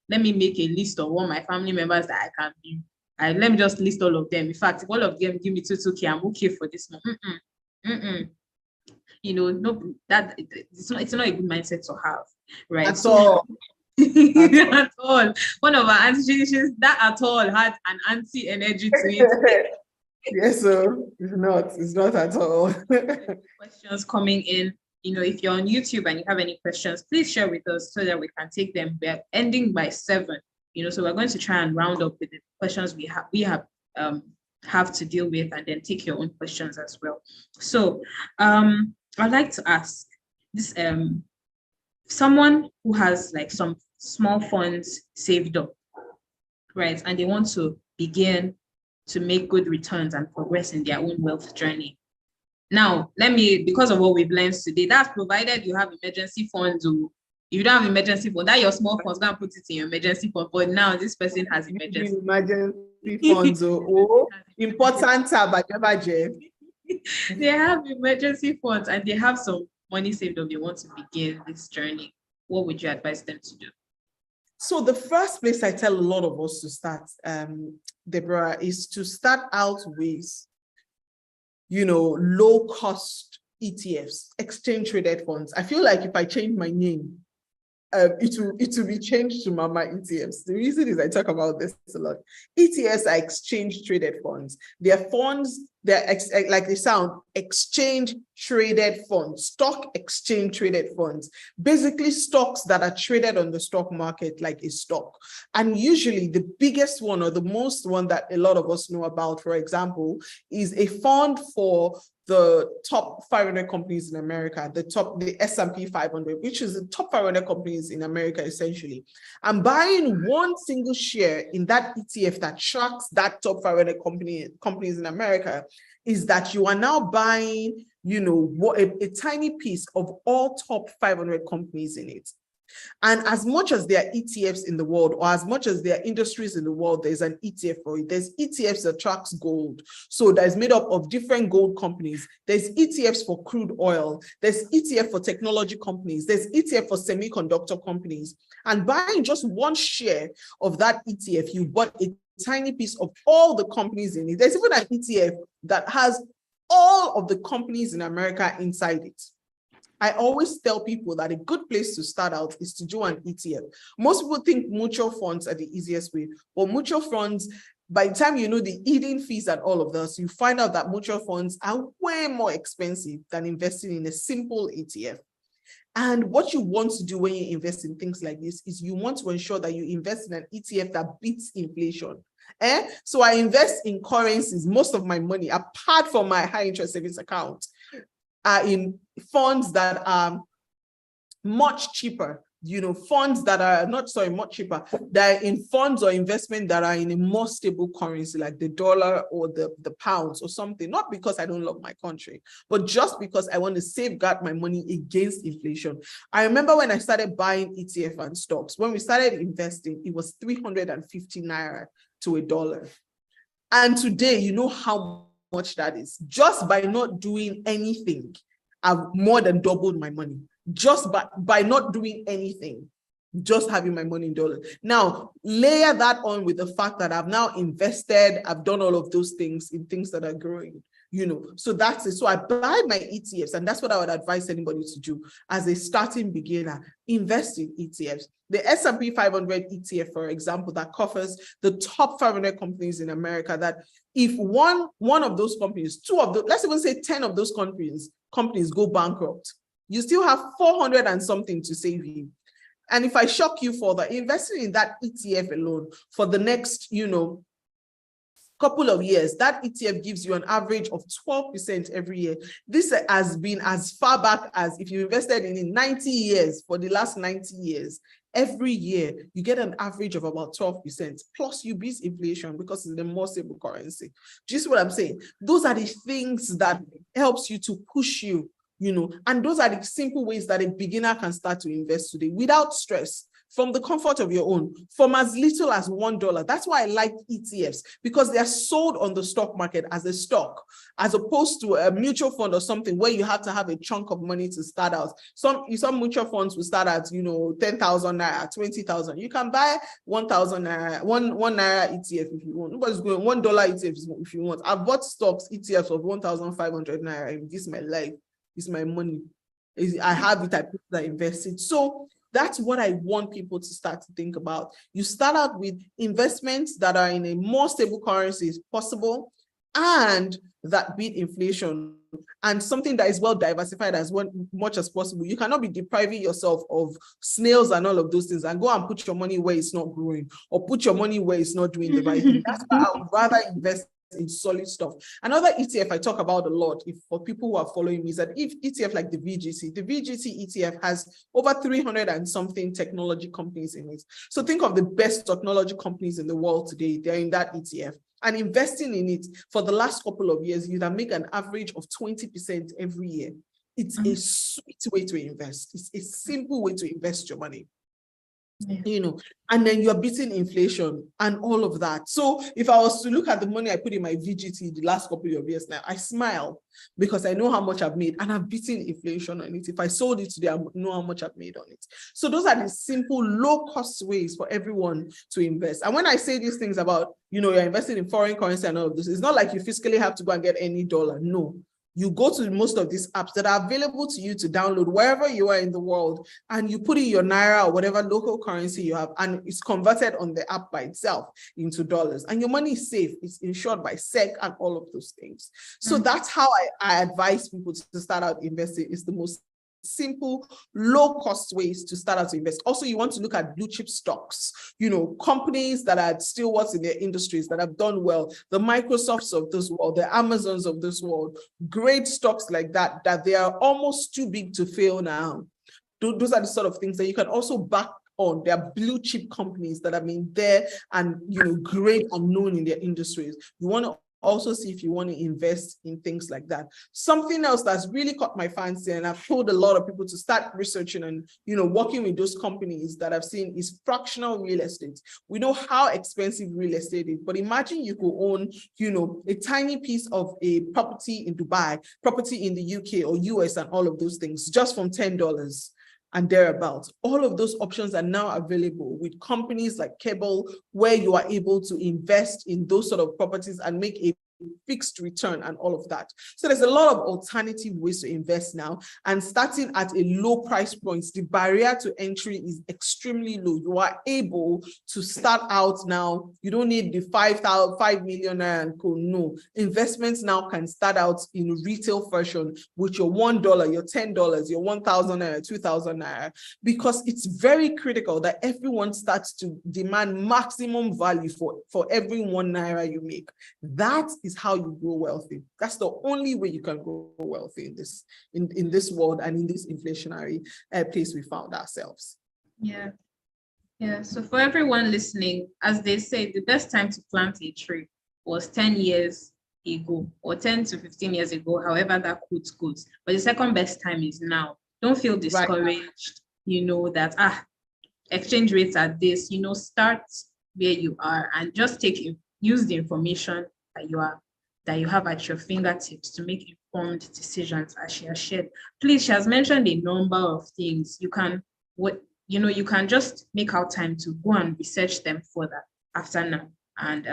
let me make a list of all my family members that I can be. Let me just list all of them. In fact, if all of them give me 2K, I'm okay for this month. No, that it's not a good mindset to have, right? At all. At all. One of our aunties, she's that at all had an anti energy to it. Yes, sir. It's not at all. Questions coming in. If you're on YouTube and you have any questions, please share with us so that we can take them. We're ending by 7. So we're going to try and round up with the questions we have to deal with, and then take your own questions as well. So I'd like to ask this, someone who has like some small funds saved up, right? And they want to begin to make good returns and progress in their own wealth journey. Now, because of what we've learned today, that's provided you have emergency funds. Or if you don't have emergency fund, that your small funds, go and put it in your emergency fund. But now this person has emergency funds. Important budget. They have emergency funds and they have some money saved up. They want to begin this journey. What would you advise them to do? So the first place I tell a lot of us to start, Deborah, is to start out with, low cost ETFs, exchange traded funds. I feel like if I change my name, it will be changed to Mama ETFs. The reason is I talk about this a lot. ETFs are exchange traded funds. They're funds, like they sound, exchange traded funds, stock exchange traded funds, basically stocks that are traded on the stock market like a stock. And usually the biggest one, or the most one that a lot of us know about, for example, is a fund for the top 500 companies in America, the S&P 500, which is the top 500 companies in America, essentially. I'm buying one single share in that ETF that tracks that top 500 companies in America. is that you are now buying, a tiny piece of all top 500 companies in it. And as much as there are ETFs in the world, or as much as there are industries in the world, there's an ETF for it. There's ETFs that tracks gold. So that is made up of different gold companies. There's ETFs for crude oil. There's ETF for technology companies. There's ETF for semiconductor companies. And buying just one share of that ETF, you bought a tiny piece of all the companies in it. There's even an ETF that has all of the companies in America inside it. I always tell people that a good place to start out is to do an ETF. Most people think mutual funds are the easiest way, but mutual funds, by the time you know the hidden fees and all of this, you find out that mutual funds are way more expensive than investing in a simple ETF. And what you want to do when you invest in things like this is you want to ensure that you invest in an ETF that beats inflation. So I invest in currencies. Most of my money, apart from my high interest savings account, are in funds that are much cheaper, funds that are much cheaper. They're in funds or investment that are in a more stable currency, like the dollar or the pounds or something, not because I don't love my country, but just because I want to safeguard my money against inflation. I remember when I started buying ETF and stocks, when we started investing, it was 350 naira to $1. And today, you know how much that is. Just by not doing anything, I've more than doubled my money. Just by not doing anything, just having my money in dollars. Now, layer that on with the fact that I've now invested, I've done all of those things in things that are growing, so that's it. So I buy my ETFs, and that's what I would advise anybody to do as a starting beginner. Invest in ETFs. The S&P 500 ETF, for example, that covers the top 500 companies in America, that if one of those companies, let's even say 10 of those companies go bankrupt, you still have 400 and something to save you. And if I shock you further, investing in that ETF alone for the next, couple of years, that ETF gives you an average of 12% every year. This has been as far back as if you invested in 90 years, for the last 90 years. Every year, you get an average of about 12%, plus you beat inflation because it's the more stable currency. Do you see what I'm saying? Those are the things that helps you to push you, and those are the simple ways that a beginner can start to invest today without stress, from the comfort of your own, from as little as $1. That's why I like ETFs, because they are sold on the stock market as a stock, as opposed to a mutual fund or something where you have to have a chunk of money to start out. Some mutual funds will start at 10,000 naira, 20,000. You can buy 1,000 naira, one naira ETF if you want. Nobody's going $1 ETF if you want. I've bought stocks ETFs of 1,500 naira. This is my life. This is my money. I have it. I put that invested. So that's what I want people to start to think about. You start out with investments that are in a more stable currency as possible, and that beat inflation, and something that is well diversified as much as possible. You cannot be depriving yourself of snails and all of those things and go and put your money where it's not growing, or put your money where it's not doing the right thing. That's why I would rather invest in solid stuff. Another ETF I talk about a lot, for people who are following me, is that if ETF like the VGC ETF has over 300 and something technology companies in it. So think of the best technology companies in the world today. They're in that ETF. And investing in it for the last couple of years, you can make an average of 20% every year. It's a sweet way to invest. It's a simple way to invest your money. Yeah. And then you're beating inflation and all of that. So if I was to look at the money I put in my VGT the last couple of years now, I smile because I know how much I've made, and I've beaten inflation on it. If I sold it today, I know how much I've made on it. So those are the simple, low-cost ways for everyone to invest. And when I say these things about, you're investing in foreign currency and all of this, it's not like you physically have to go and get any dollar. No. You go to most of these apps that are available to you to download wherever you are in the world, and you put in your naira or whatever local currency you have, and it's converted on the app by itself into dollars, and your money is safe. It's insured by SEC and all of those things. So that's how I advise people to start out investing. It's the most simple, low-cost ways to start out to invest. Also, you want to look at blue chip stocks, companies that are still what's in their industries that have done well, the Microsofts of this world, the Amazons of this world, great stocks like that they are almost too big to fail now. Those are the sort of things that you can also back on. They are blue chip companies that have been there and, great and known in their industries. You want to also see if you want to invest in things like that. Something else that's really caught my fancy, and I've told a lot of people to start researching and, working with those companies that I've seen, is fractional real estate. We know how expensive real estate is, but imagine you could own, a tiny piece of a property in Dubai, property in the UK or US and all of those things, just from $10 and thereabouts. All of those options are now available with companies like Cable, where you are able to invest in those sort of properties and make a fixed return and all of that. So there's a lot of alternative ways to invest now, and starting at a low price point, the barrier to entry is extremely low. You are able to start out now. You don't need the 5 million and co. No, investments now can start out in retail version with your $1, your $10, your 1,000 naira, 2,000 naira, because it's very critical that everyone starts to demand maximum value for every 1 naira you make. That is how you grow wealthy. That's the only way you can grow wealthy in this world and in this inflationary place we found ourselves. Yeah. So for everyone listening, as they say, the best time to plant a tree was 10 years ago, or 10 to 15 years ago, however that quote goes. But the second best time is now. Don't feel discouraged, that exchange rates are this, start where you are and just use the information that you have at your fingertips to make informed decisions, as she has shared. Please, she has mentioned a number of things. You can just make out time to go and research them further after now. And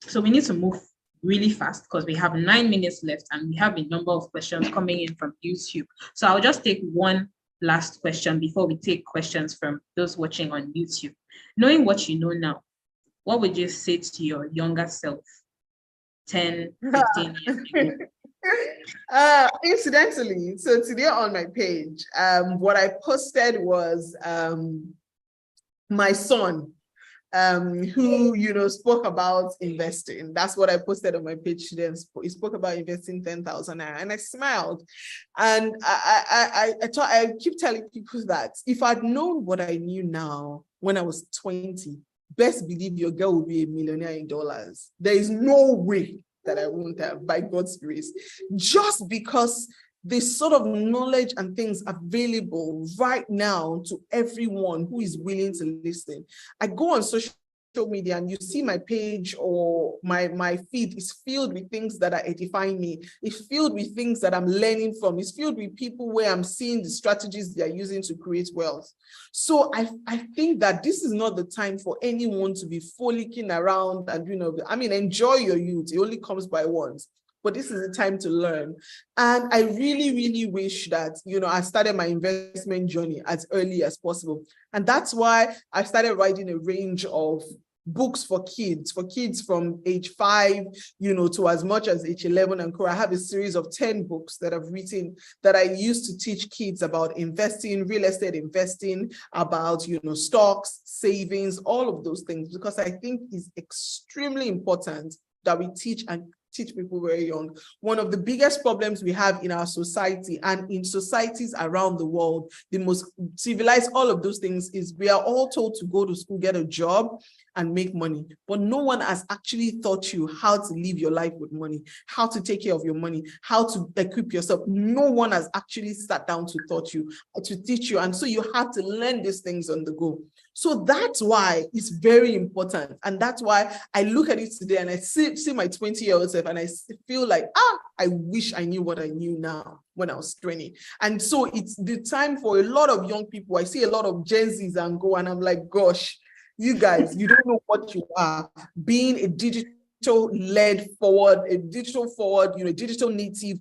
so we need to move really fast because we have 9 minutes left and we have a number of questions coming in from YouTube. So I'll just take one last question before we take questions from those watching on YouTube. Knowing what you know now, what would you say to your younger self 10, 15 years ago? Incidentally, so today on my page, what I posted was my son, who, spoke about investing. That's what I posted on my page today. He spoke about investing 10,000 naira, and I smiled. And I keep telling people that if I'd known what I knew now when I was 20, best believe your girl will be a millionaire in dollars. There is no way that I won't have, by God's grace, just because this sort of knowledge and things available right now to everyone who is willing to listen. I go on social media and you see my page or my feed is filled with things that are edifying me. It's filled with things that I'm learning from. It's filled with people where I'm seeing the strategies they're using to create wealth. So I think that this is not the time for anyone to be frolicking around and, enjoy your youth. It only comes by once. But this is the time to learn. And I really, really wish that, I started my investment journey as early as possible. And that's why I started writing a range of books for kids from age 5, to as much as age 11 and I have a series of 10 books that I've written that I use to teach kids about investing, real estate investing, about, stocks, savings, all of those things, because I think it's extremely important that we teach people very young. One of the biggest problems we have in our society and in societies around the world, the most civilized, all of those things, is we are all told to go to school, get a job and make money. But no one has actually taught you how to live your life with money, how to take care of your money, how to equip yourself. No one has actually sat down to teach you. And so you have to learn these things on the go. So that's why it's very important. And that's why I look at it today and I see my 20-year-old self and I feel like, I wish I knew what I knew now when I was 20. And so it's the time for a lot of young people. I see a lot of Gen Zs and go, and I'm like, gosh, you guys, you don't know what you are. Being a digital-led forward, a digital forward, digital native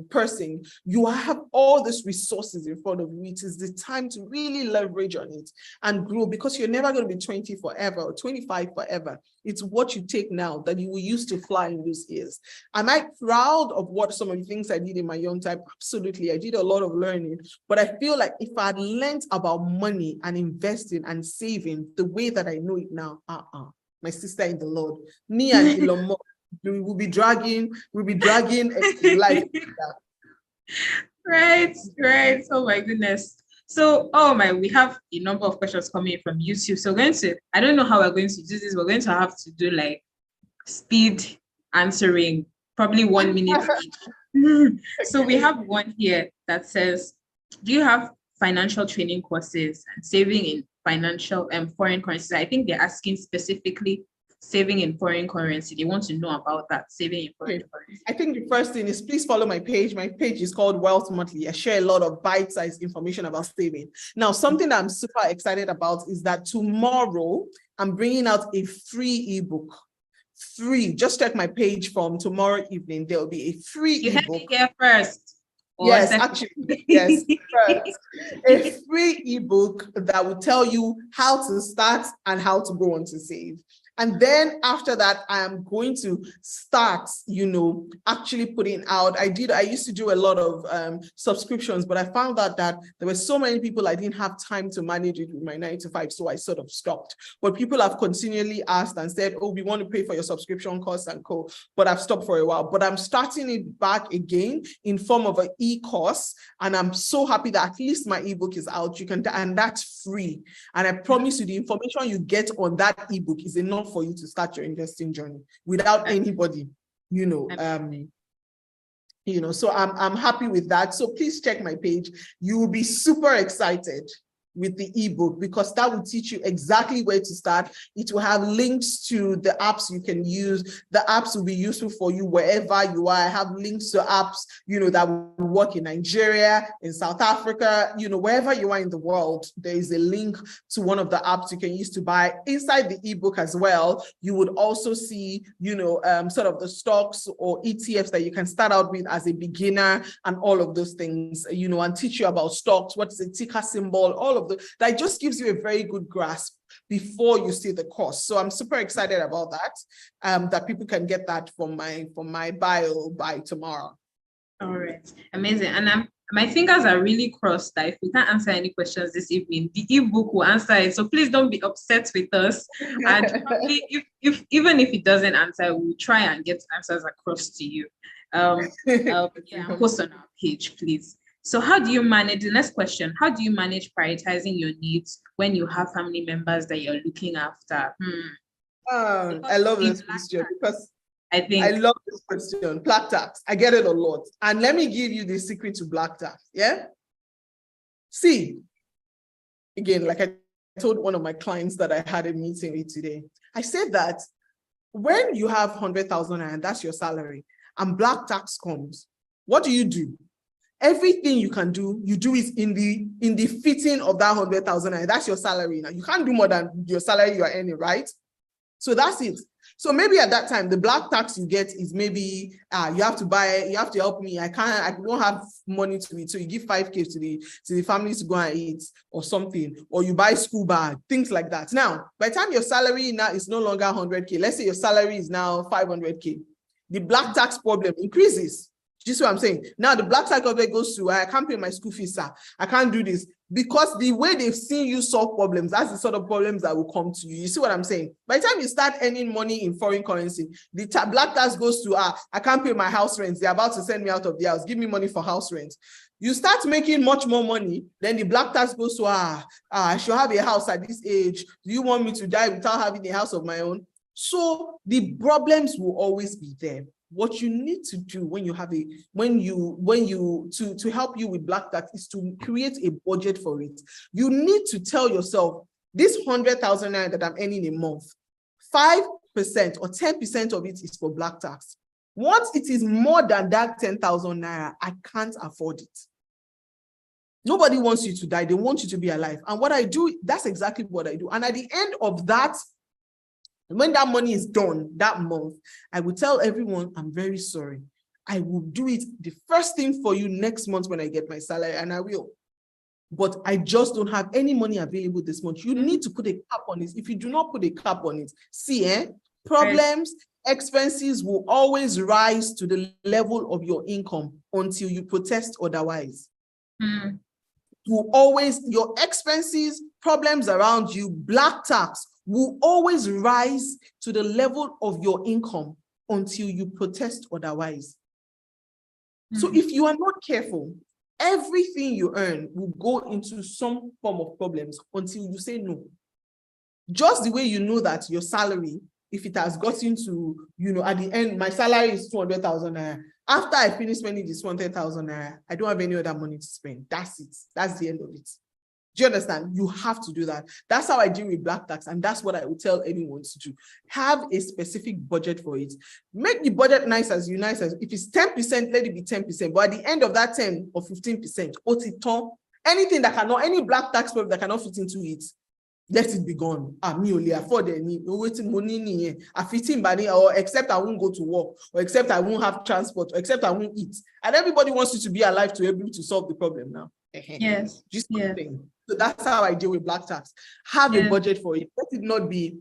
person, you have all these resources in front of you. It is the time to really leverage on it and grow, because you're never going to be 20 forever or 25 forever. It's what you take now that you will use to fly in those years. Am I proud of what some of the things I did in my young time? Absolutely. I did a lot of learning, but I feel like if I'd learned about money and investing and saving the way that I know it now, my sister in the Lord, me and Elon Musk, we'll be dragging life. Right. Oh my goodness. So, we have a number of questions coming in from YouTube. So I don't know how we're going to do this. We're going to have to do like speed answering probably 1 minute each. So we have one here that says, do you have financial training courses and saving in financial and foreign currencies? I think they're asking specifically saving in foreign currency. They want to know about that, saving in foreign currency. I think the first thing is please follow my page. My page is called Wealth Motley. I share a lot of bite-sized information about saving. Now, something that I'm super excited about is that tomorrow I'm bringing out a free ebook. Free. Just check my page from tomorrow evening. There will be a free You ebook. heard it here first. Yes, actually, yes. First, a free ebook that will tell you how to start and how to go on to save. And then after that, I am going to start, actually putting out. I used to do a lot of subscriptions, but I found out that there were so many people I didn't have time to manage it with my 9 to 5, so I sort of stopped. But people have continually asked and said, oh, we want to pay for your subscription costs and co. But I've stopped for a while. But I'm starting it back again in form of an e-course, and I'm so happy that at least my ebook is out. And that's free. And I promise you, the information you get on that ebook is enough for you to start your investing journey without anybody, so I'm happy with that. So please check my page. You will be super excited with the ebook because that will teach you exactly where to start. It will have links to the apps you can use. The apps will be useful for you wherever you are. I have links to apps, that will work in Nigeria, in South Africa, wherever you are in the world, there is a link to one of the apps you can use to buy. Inside the ebook as well, you would also see, sort of the stocks or ETFs that you can start out with as a beginner and all of those things, and teach you about stocks, what's the ticker symbol, all of that just gives you a very good grasp before you see the course. So I'm super excited about that, that people can get that from my bio by tomorrow. All right, amazing. And my fingers are really crossed that if we can't answer any questions this evening, the ebook will answer it. So please don't be upset with us. And probably if even if it doesn't answer, we'll try and get answers across to you. Post on our page, please. So how do you manage, the next question, how do you manage prioritizing your needs when you have family members that you're looking after? I love this question because I love this question. Black tax, I get it a lot. And let me give you the secret to black tax, yeah? See, again, like I told one of my clients that I had a meeting with today, I said that when you have 100,000 and that's your salary and black tax comes, what do? Everything you can do, you do it in the fitting of that 100,000 and that's your salary. Now you can't do more than your salary you are earning, right? So that's it. So maybe at that time, the black tax you get is maybe you have to help me. I don't have money to eat. So you give 5K to the families to go and eat or something, or you buy school bag, things like that. Now, by the time your salary now is no longer 100K, let's say your salary is now 500K, the black tax problem increases. Do you see what I'm saying? Now the black tax problem goes to, I can't pay my school fees, sir. I can't do this. Because the way they've seen you solve problems, that's the sort of problems that will come to you. You see what I'm saying? By the time you start earning money in foreign currency, the black tax goes to, I can't pay my house rent. They're about to send me out of the house. Give me money for house rent. You start making much more money, then the black tax goes to, I should have a house at this age. Do you want me to die without having a house of my own? So the problems will always be there. What you need to do when you have to help you with black tax is to create a budget for it. You need to tell yourself, this 100,000 naira that I'm earning a month, 5% or 10% of it is for black tax. Once it is more than that 10,000 naira, I can't afford it. Nobody wants you to die. They want you to be alive. And what I do, that's exactly what I do. And at the end of that, when that money is done that month, I will tell everyone, I'm very sorry. I will do it the first thing for you next month when I get my salary, and I will. But I just don't have any money available this month. You need to put a cap on it. If you do not put a cap on it, see, problems, expenses will always rise to the level of your income until you protest otherwise. Your expenses, problems around you, black tax, will always rise to the level of your income until you protest otherwise. So if you are not careful, everything you earn will go into some form of problems until you say no. Just the way you know that your salary if it has gotten to, at the end, my salary is 200,000 naira. After I finish spending this 100,000 naira, I don't have any other money to spend. That's it. That's the end of it. Do you understand? You have to do that. That's how I deal with black tax. And that's what I would tell anyone to do. Have a specific budget for it. Make the budget nice as if it's 10%, let it be 10%. But at the end of that 10 or 15%, anything that cannot, any black tax problem that cannot fit into it, let it be gone. Me only afford any waiting money, or except I won't go to work, or except I won't have transport, or except I won't eat. And everybody wants you to be alive to be able to solve the problem now. Yes. Just something. So that's how I deal with black tax. Have a budget for it. Let it not be,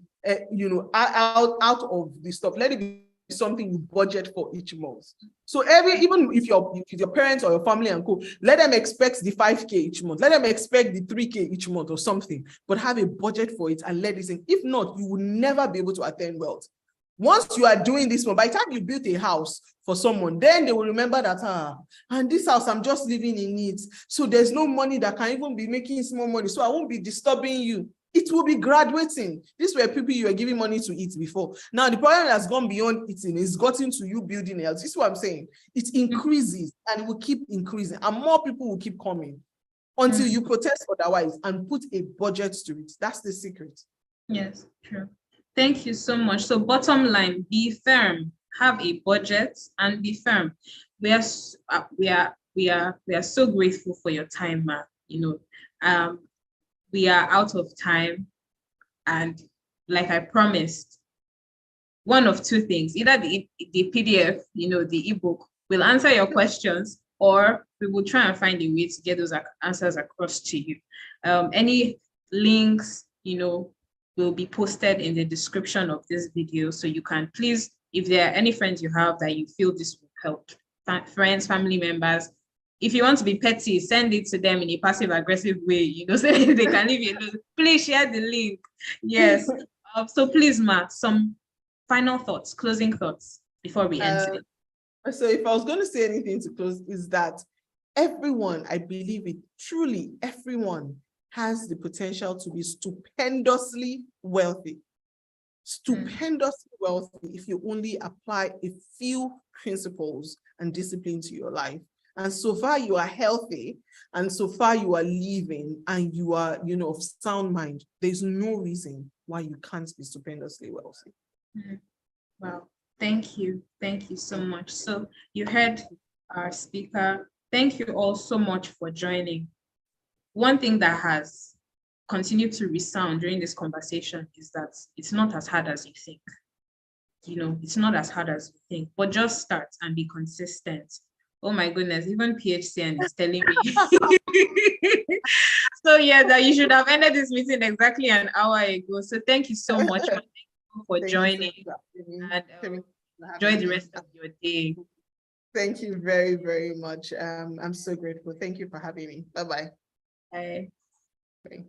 out of the stuff. Let it be something you budget for each month. So even if your parents or your family and co, let them expect the 5K each month. Let them expect the 3K each month or something. But have a budget for it and let it in. If not, you will never be able to attain wealth. Once you are doing this one, by the time you build a house for someone, then they will remember that, and this house, I'm just living in it. So there's no money that can even be making small money. So I won't be disturbing you. It will be graduating. These were people you were giving money to eat before. Now the problem has gone beyond eating. It's gotten to you building a house. This is what I'm saying. It increases and it will keep increasing. And more people will keep coming until you protest otherwise and put a budget to it. That's the secret. Yes, true. Thank you so much. So bottom line, be firm, have a budget and be firm. We are so grateful for your time, ma. We are out of time. And like I promised, one of two things, either the PDF, the ebook will answer your questions, or we will try and find a way to get those answers across to you. Any links, will be posted in the description of this video. So you can please, if there are any friends you have that you feel this will help, friends, family members, if you want to be petty, send it to them in a passive aggressive way, so they can leave you. Please share the link. Yes. So please, Ma, some final thoughts, closing thoughts before we end today. So if I was going to say anything to close, is that everyone, I believe it, truly everyone has the potential to be stupendously wealthy. Stupendously wealthy if you only apply a few principles and discipline to your life. And so far you are healthy, and so far you are living, and you are, of sound mind, there's no reason why you can't be stupendously wealthy. Wow. Thank you. Thank you so much. So you heard our speaker. Thank you all so much for joining. One thing that has continued to resound during this conversation is that it's not as hard as you think. It's not as hard as you think, but just start and be consistent. Oh my goodness, even PHCN is telling me. So yeah, that you should have ended this meeting exactly an hour ago. So thank you so much for joining, and enjoy the rest of your day. Thank you very, very much. I'm so grateful. Thank you for having me. Bye-bye. Bye. Bye.